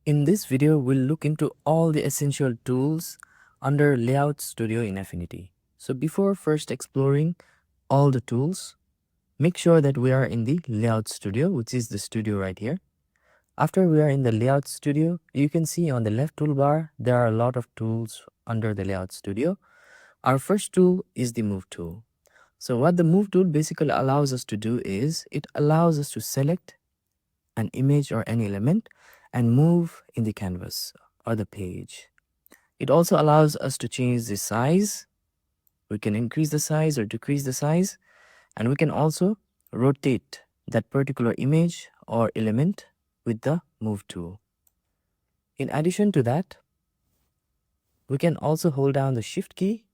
In this video, we'll look into all the essential tools under Layout Studio in Affinity. So before first exploring all the tools, make sure that we are in the Layout Studio, which is the studio right here. After we are in the Layout Studio, you can see on the left toolbar, there are a lot of tools under the Layout Studio. Our first tool is the Move tool. So what the Move tool basically allows us to do is, it allows us to select an image or any element and move in the canvas or the page. It also allows us to change the size. We can increase the size or decrease the size, and we can also rotate that particular image or element with the Move tool. In addition to that, we can also hold down the Shift key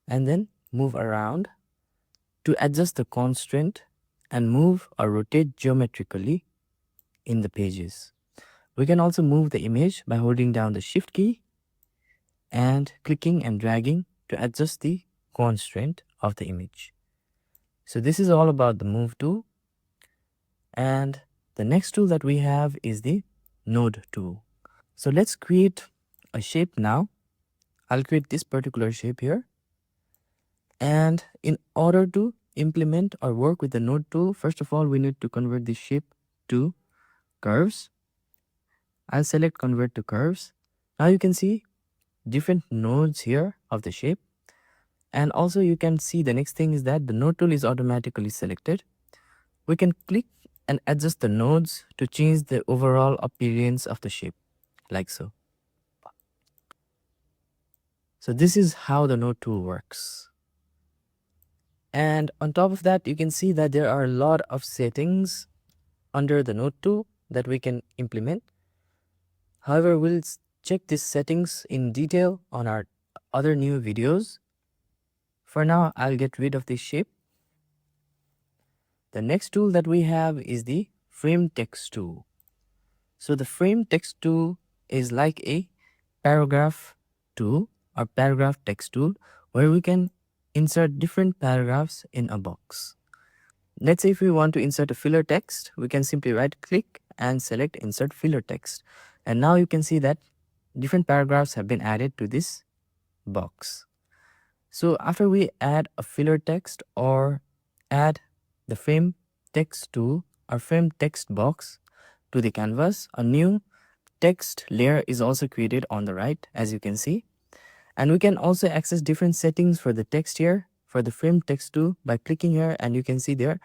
and then move around to adjust the constraint and move or rotate geometrically in the pages. We can also move the image by holding down the Shift key and clicking and dragging to adjust the constraint of the image. So this is all about the Move tool. And the next tool that we have is the Node tool. So let's create a shape now. I'll create this particular shape here. And in order to implement or work with the Node tool, first of all, we need to convert this shape to curves. I'll select Convert to Curves. Now you can see different nodes here of the shape. And also you can see the next thing is that the node tool is automatically selected. We can click and adjust the nodes to change the overall appearance of the shape, like so. So this is how the node tool works. And on top of that, you can see that there are a lot of settings under the node tool that we can implement. However, we'll check these settings in detail on our other new videos. For now, I'll get rid of this shape. The next tool that we have is the Frame Text tool. So the Frame Text tool is like a paragraph tool or paragraph text tool where we can insert different paragraphs in a box. Let's say if we want to insert a filler text, we can simply right click and select Insert Filler Text. And now you can see that different paragraphs have been added to this box. So after we add a filler text or add the frame text tool or frame text box to the canvas, a new text layer is also created on the right, as you can see. And we can also access different settings for the text here for the frame text tool by clicking here, and you can see there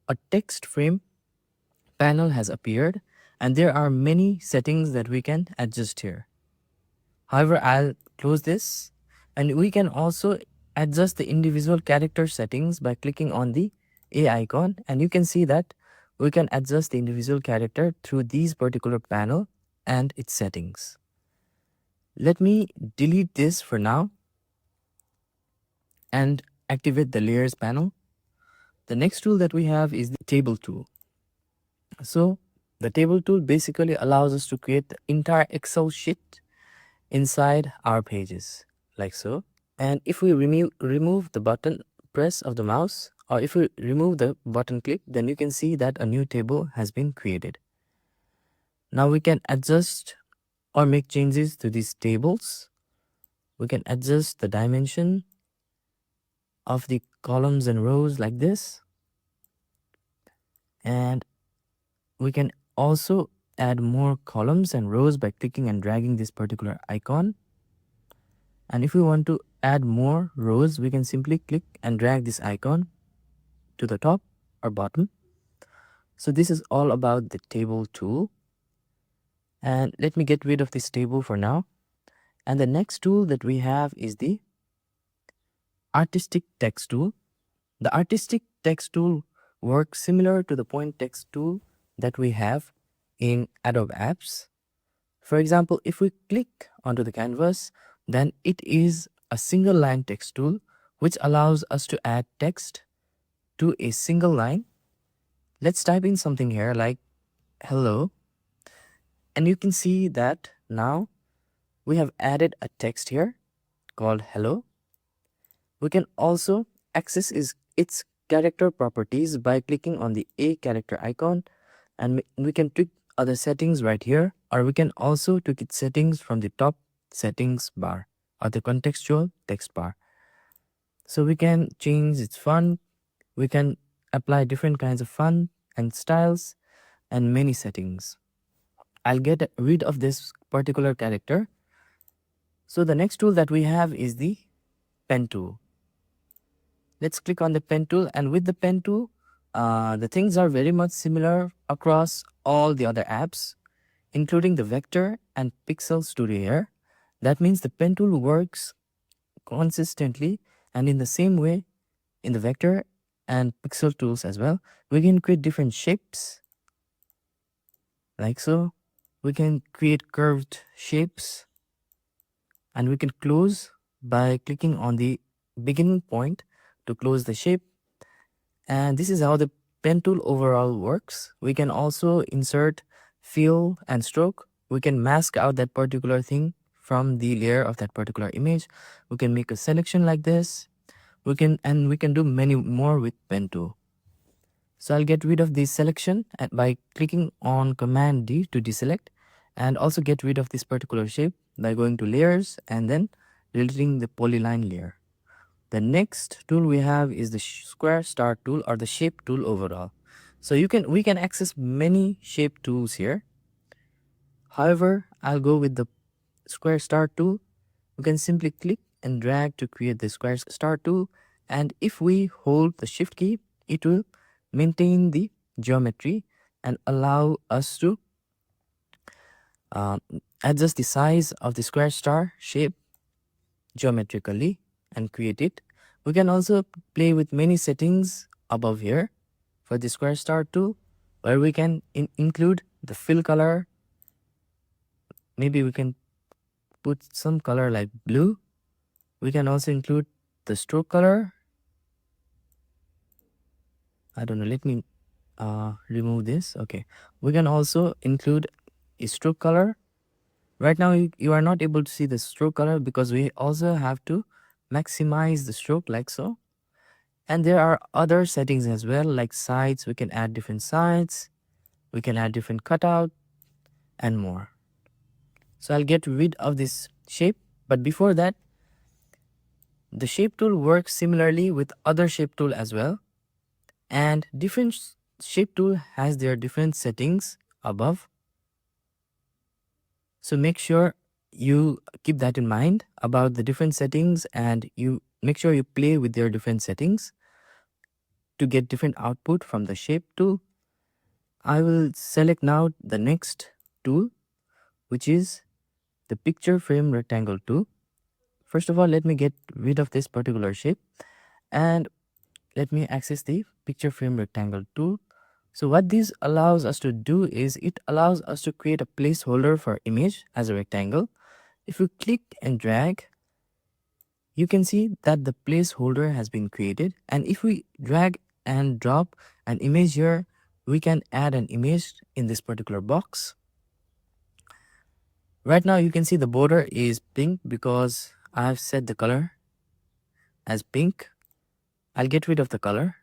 a text frame panel has appeared, and there are many settings that we can adjust here. However, I'll close this, and we can also adjust the individual character settings by clicking on the A icon, and you can see that we can adjust the individual character through these particular panel and its settings. Let me delete this for now and activate the layers panel. The next tool that we have is the table tool. So the table tool basically allows us to create the entire Excel sheet inside our pages, like so. And if we remove the button press of the mouse, or if we remove the button click, then you can see that a new table has been created. Now we can adjust or make changes to these tables. We can adjust the dimension of the columns and rows like this. And we can also add more columns and rows by clicking and dragging this particular icon. And if we want to add more rows, we can simply click and drag this icon to the top or bottom. So this is all about the table tool. And let me get rid of this table for now. And the next tool that we have is the artistic text tool. The artistic text tool works similar to the point text tool that we have in Adobe Apps. For example, if we click onto the canvas, then it is a single line text tool which allows us to add text to a single line. Let's type in something here like hello, and you can see that now we have added a text here called hello. We can also access its character properties by clicking on the A character icon, and we can tweak other settings right here, or we can also tweak its settings from the top settings bar or the contextual text bar. So we can change its font, we can apply different kinds of font and styles and many settings. I'll get rid of this particular character. So the next tool that we have is the pen tool. Let's click on the pen tool, and with the pen tool, the things are very much similar across all the other apps, including the Vector and Pixel Studio here. That means the pen tool works consistently and in the same way in the Vector and Pixel tools as well. We can create different shapes like so. We can create curved shapes, and we can close by clicking on the beginning point to close the shape. And this is how the pen tool overall works. We can also insert fill and stroke. We can mask out that particular thing from the layer of that particular image. We can make a selection like this. We can do many more with pen tool. So I'll get rid of this selection by clicking on Command D to deselect, and also get rid of this particular shape by going to layers and then deleting the polyline layer. The next tool we have is the square star tool or the shape tool overall. So we can access many shape tools here. However, I'll go with the square star tool. We can simply click and drag to create the square star tool, and if we hold the shift key, it will maintain the geometry and allow us to adjust the size of the square star shape geometrically and create it. We can also play with many settings above here for the square star tool, where we can include the fill color. Maybe we can put some color like blue. We can also include the stroke color. I don't know, let me remove this. Okay, we can also include a stroke color. Right now you are not able to see the stroke color because we also have to maximize the stroke like so. And there are other settings as well, like sides. We can add different sides, we can add different cutout and more. So I'll get rid of this shape, but before that, the shape tool works similarly with other shape tool as well, and different shape tool has their different settings above. So make sure you keep that in mind about the different settings, and you make sure you play with their different settings to get different output from the shape tool. I will select now the next tool, which is the picture frame rectangle tool. First of all, let me get rid of this particular shape and let me access the picture frame rectangle tool. So what this allows us to do is it allows us to create a placeholder for image as a rectangle. If you click and drag, you can see that the placeholder has been created, and if we drag and drop an image here, we can add an image in this particular box. Right now you can see the border is pink because I have set the color as pink. I'll get rid of the color.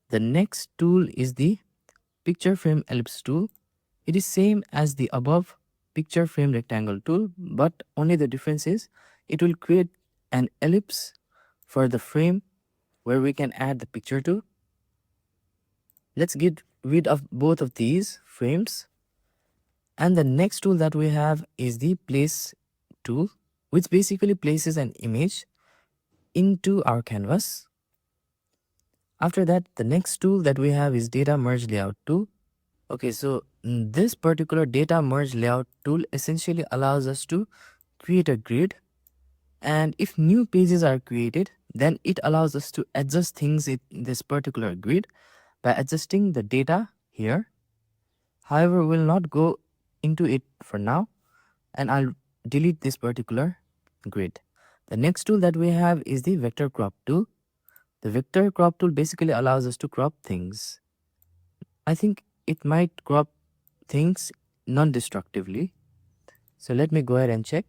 The next tool is the picture frame ellipse tool. It is same as the above picture frame rectangle tool, but only the difference is it will create an ellipse for the frame where we can add the picture to. Let's get rid of both of these frames. And the next tool that we have is the place tool, which basically places an image into our canvas. After that, the next tool that we have is data merge layout tool. Okay, so this particular data merge layout tool essentially allows us to create a grid, and if new pages are created, then it allows us to adjust things in this particular grid by adjusting the data here. However, we'll not go into it for now, and I'll delete this particular grid. The next tool that we have is the vector crop tool. The vector crop tool basically allows us to crop things. I think it might crop things non-destructively. So let me go ahead and check.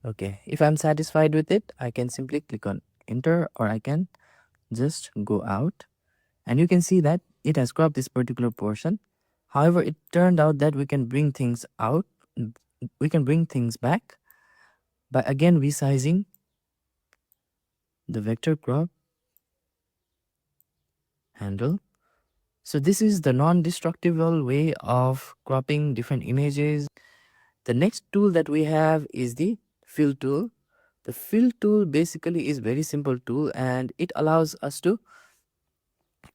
Okay, if I'm satisfied with it, I can simply click on enter, or I can just go out, and you can see that it has cropped this particular portion. However, it turned out that we can bring things out, we can bring things back by again resizing the vector crop handle. So this is the non-destructible way of cropping different images. The next tool that we have is the fill tool. The fill tool basically is very simple tool, and it allows us to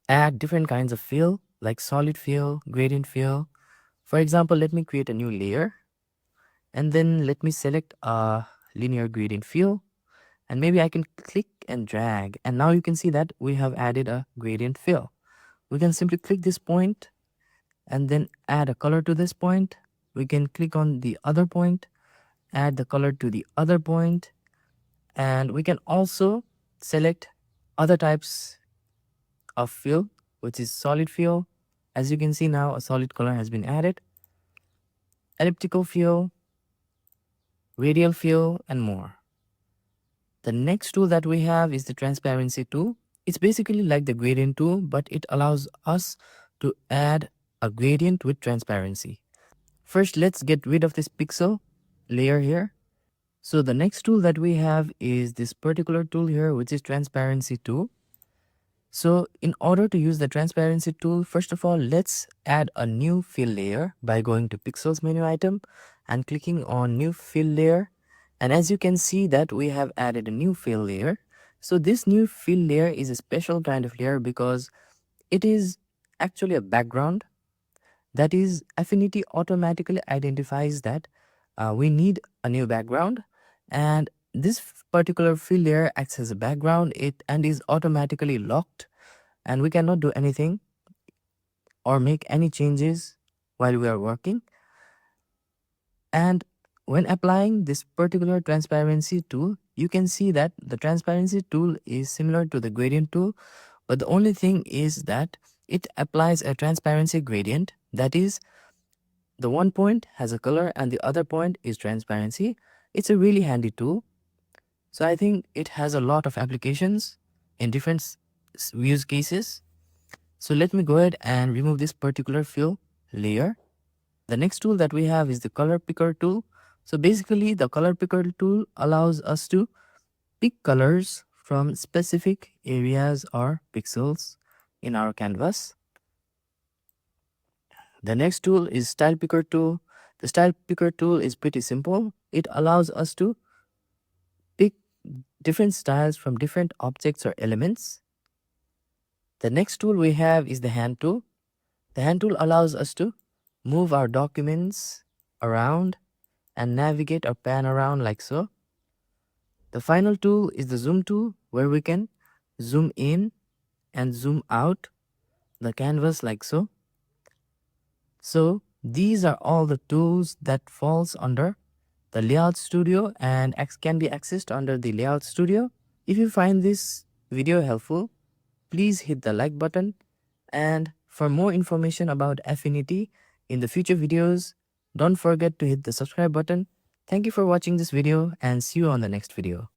add different kinds of fill like solid fill, gradient fill. For example, let me create a new layer, and then let me select a linear gradient fill, and maybe I can click and drag, and now you can see that we have added a gradient fill. We can simply click this point and then add a color to this point. We can click on the other point, add the color to the other point, and we can also select other types of fill, which is solid fill. As you can see now, a solid color has been added, elliptical fill, radial fill, and more. The next tool that we have is the transparency tool. It's basically like the gradient tool, but it allows us to add a gradient with transparency. First, let's get rid of this pixel layer here. So the next tool that we have is this particular tool here, which is transparency tool. So in order to use the transparency tool, first of all, let's add a new fill layer by going to pixels menu item and clicking on new fill layer. And as you can see that we have added a new fill layer. So this new fill layer is a special kind of layer because it is actually a background. That is, Affinity automatically identifies that we need a new background, and this particular fill layer acts as a background and is automatically locked, and we cannot do anything or make any changes while we are working. And when applying this particular transparency tool, you can see that the transparency tool is similar to the gradient tool, but the only thing is that it applies a transparency gradient. That is, the one point has a color and the other point is transparency. It's a really handy tool. So I think it has a lot of applications in different use cases. So let me go ahead and remove this particular fill layer. The next tool that we have is the color picker tool. So basically the color picker tool allows us to pick colors from specific areas or pixels in our canvas. The next tool is style picker tool. The style picker tool is pretty simple. It allows us to pick different styles from different objects or elements. The next tool we have is the hand tool. The hand tool allows us to move our documents around and navigate or pan around like so. The final tool is the zoom tool, where we can zoom in and zoom out the canvas like so. So these are all the tools that falls under the Layout Studio and can be accessed under the Layout Studio. If you find this video helpful, please hit the like button, and for more information about Affinity in the future videos, don't forget to hit the subscribe button. Thank you for watching this video and see you on the next video.